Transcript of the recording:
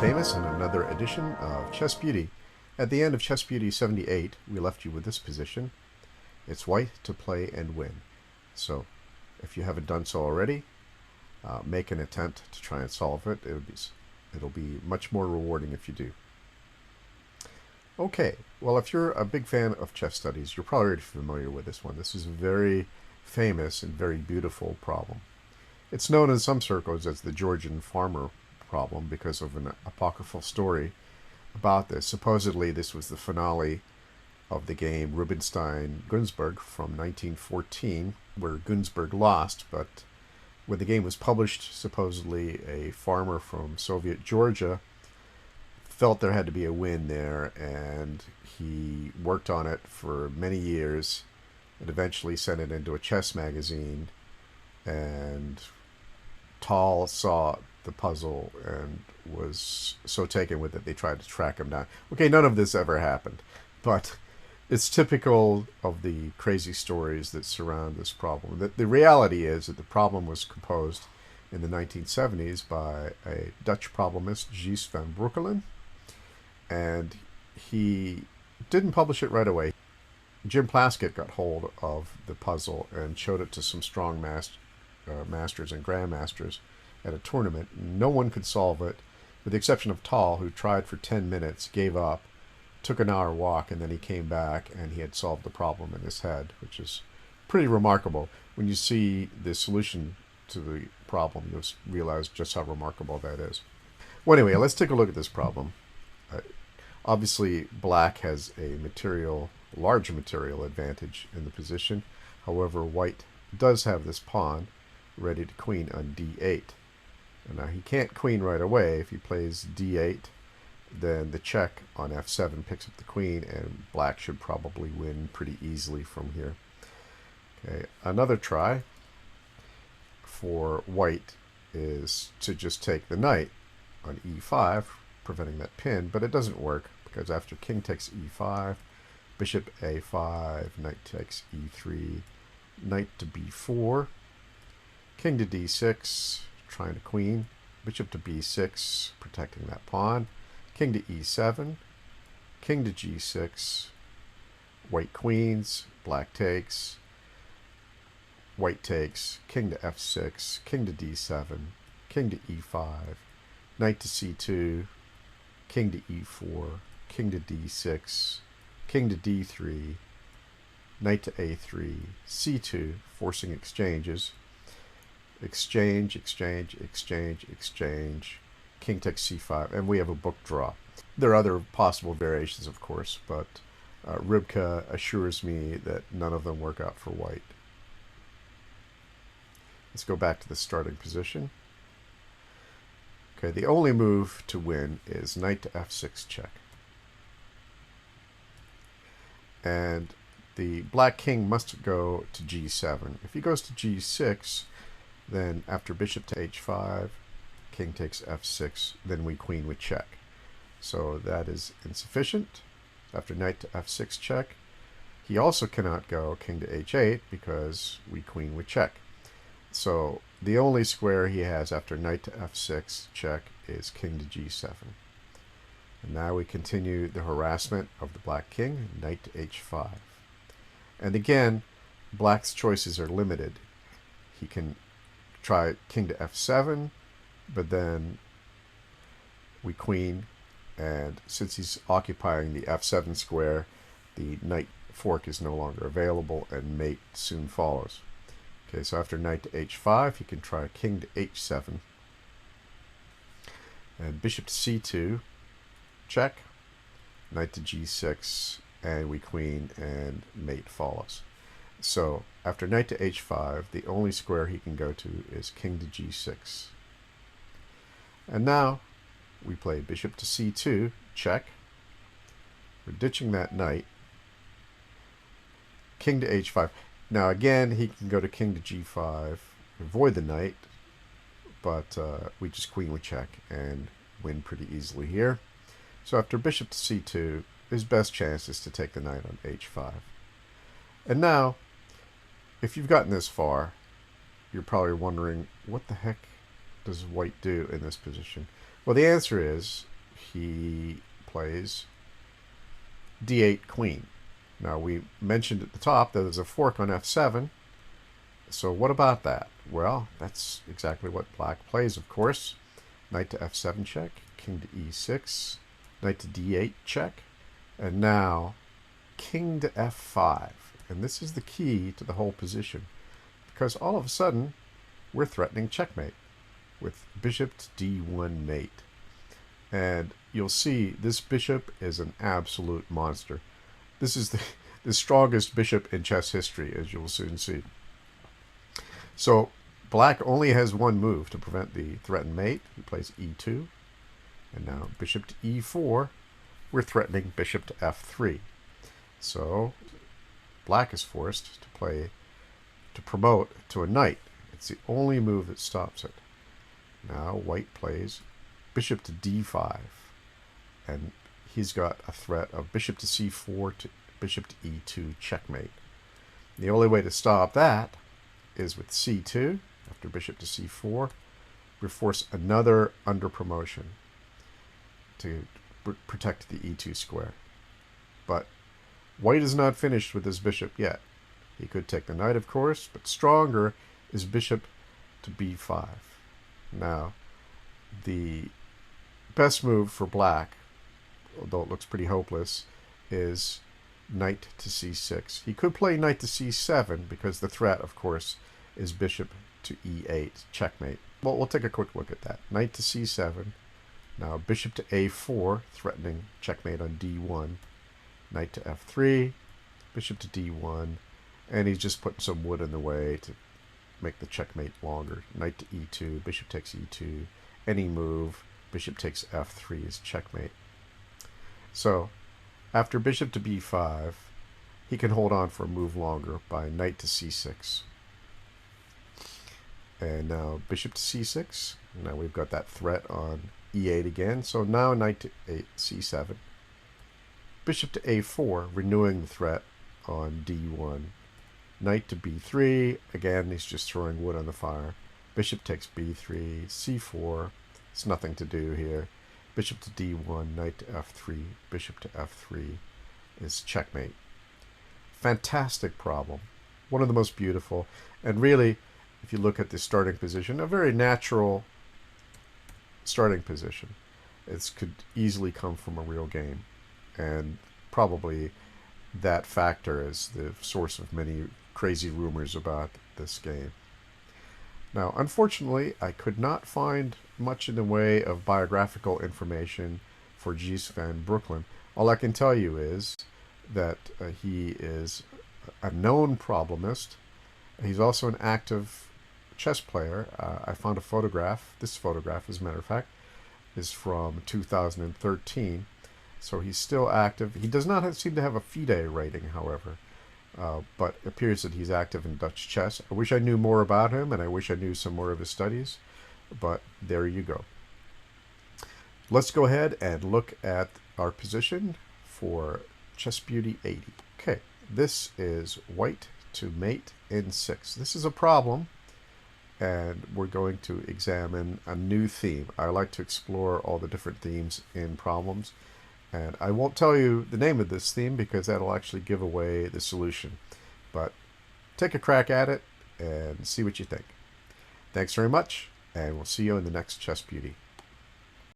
Famous and another edition of Chess Beauty. At the end of Chess Beauty 78, we left you with this position. It's white to play and win. So, if you haven't done so already, make an attempt to try and solve it. It'll be much more rewarding if you do. Okay, well, if you're a big fan of chess studies, you're probably already familiar with this one. This is a very famous and very beautiful problem. It's known in some circles as the Georgian farmer problem because of an apocryphal story about this. Supposedly, this was the finale of the game Rubinstein-Günzburg from 1914, where Günzburg lost, but when the game was published, supposedly a farmer from Soviet Georgia felt there had to be a win there, and he worked on it for many years and eventually sent it into a chess magazine, and Tal saw the puzzle and was so taken with it they tried to track him down. Okay, none of this ever happened, but it's typical of the crazy stories that surround this problem. The reality is that the problem was composed in the 1970s by a Dutch problemist, Gis Van Bruekelen, and he didn't publish it right away. Jim Plaskett got hold of the puzzle and showed it to some strong masters and grandmasters at a tournament. No one could solve it, with the exception of Tal, who tried for 10 minutes, gave up, took an hour walk, and then he came back and he had solved the problem in his head, which is pretty remarkable. When you see the solution to the problem, you'll realize just how remarkable that is. Well, anyway, let's take a look at this problem. Obviously, black has a large material advantage in the position. However, white does have this pawn ready to queen on d8. And now he can't queen right away. If he plays d8, then the check on f7 picks up the queen, and black should probably win pretty easily from here. Okay, another try for white is to just take the knight on e5, preventing that pin, but it doesn't work because after king takes e5, bishop a5, knight takes e3, knight to b4, king to d6, trying to queen, bishop to b6, protecting that pawn, king to e7, king to g6, white queens, black takes, white takes, king to f6, king to d7, king to e5, knight to c2, king to e4, king to d6, king to d3, knight to a3, c2, forcing exchanges, exchange, exchange, exchange, exchange, king takes c5, and we have a book draw. There are other possible variations, of course, but Rybka assures me that none of them work out for white. Let's go back to the starting position. Okay, the only move to win is knight to f6 check. And the black king must go to g7. If he goes to g6, then after bishop to h5, king takes f6, then we queen with check. So that is insufficient. After knight to f6 check, he also cannot go king to h8 because we queen with check. So the only square he has after knight to f6 check is king to g7. And now we continue the harassment of the black king, knight to h5. And again, black's choices are limited. He can try king to f7, but then we queen, and since he's occupying the f7 square, the knight fork is no longer available, and mate soon follows. Okay, so after knight to h5, he can try king to h7, and bishop to c2, check, knight to g6, and we queen, and mate follows. So after knight to h5, the only square he can go to is king to g6. And now we play bishop to c2, check. We're ditching that knight. King to h5. Now again, he can go to king to g5, avoid the knight, but we just queen with check and win pretty easily here. So after bishop to c2, his best chance is to take the knight on h5. And now, if you've gotten this far, you're probably wondering, what the heck does white do in this position? Well, the answer is he plays d8 queen. Now, we mentioned at the top that there's a fork on f7. So what about that? Well, that's exactly what black plays, of course. Knight to f7 check, king to e6, knight to d8 check, and now king to f5. And this is the key to the whole position, because all of a sudden we're threatening checkmate with bishop to d1 mate. And you'll see this bishop is an absolute monster. This is the strongest bishop in chess history, as you'll soon see. So black only has one move to prevent the threatened mate. He plays e2. And now bishop to e4. We're threatening bishop to f3. So black is forced to promote to a knight. It's the only move that stops it. Now white plays bishop to d5. And he's got a threat of bishop to c4 to bishop to e2 checkmate. The only way to stop that is with c2. After bishop to c4, we force another under promotion to protect the e2 square. But white is not finished with his bishop yet. He could take the knight, of course, but stronger is bishop to b5. Now, the best move for black, although it looks pretty hopeless, is knight to c6. He could play knight to c7 because the threat, of course, is bishop to e8, checkmate. Well, we'll take a quick look at that. Knight to c7. Now bishop to a4, threatening checkmate on d1. Knight to f3, bishop to d1, and he's just putting some wood in the way to make the checkmate longer. Knight to e2, bishop takes e2, any move, bishop takes f3 is checkmate. So after bishop to b5, he can hold on for a move longer by knight to c6. And now bishop to c6. Now we've got that threat on e8 again. So now knight to c7. Bishop to a4, renewing the threat on d1. Knight to b3. Again, he's just throwing wood on the fire. Bishop takes b3, c4. It's nothing to do here. Bishop to d1, knight to f3, bishop to f3 is checkmate. Fantastic problem. One of the most beautiful. And really, if you look at the starting position, a very natural starting position. It could easily come from a real game. And probably that factor is the source of many crazy rumors about this game. Now, unfortunately, I could not find much in the way of biographical information for Gis Van Bruekelen. All I can tell you is that he is a known problemist. He's also an active chess player. I found a photograph. This photograph, as a matter of fact, is from 2013. So he's still active. He does not seem to have a FIDE rating, however. But it appears that he's active in Dutch chess. I wish I knew more about him, and I wish I knew some more of his studies. But there you go. Let's go ahead and look at our position for Chess Beauty 80. Okay, this is white to mate in 6. This is a problem, and we're going to examine a new theme. I like to explore all the different themes in problems. And I won't tell you the name of this theme because that'll actually give away the solution. But take a crack at it and see what you think. Thanks very much, and we'll see you in the next Chess Beauty.